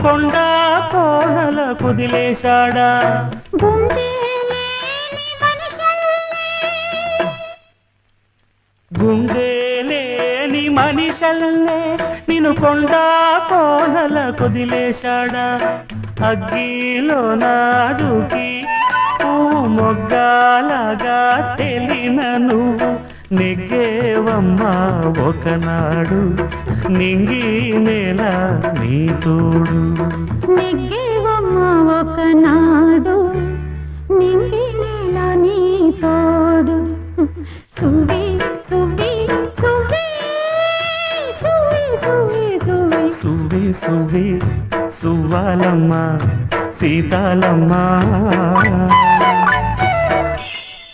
కొండ కోనల కుదిలేశాడా గుండెలేని మనిషల్లే నిన్ను కొండ కోనల కుదిలేశాడా అగ్గిలో నాడుకి పువ్వు మొగ్గాలగా తెలిన నువ్వు నెగ్గేవమ్మా ఒకనాడు నింగి నేల నీ తోడు నెగ్గేవమ్మా ఒకనాడు నింగి నేల నీ తోడు సువి సువి సువి సువి సువి సువి సువి సువి సువ్వాలమ్మ సీతాలమ్మ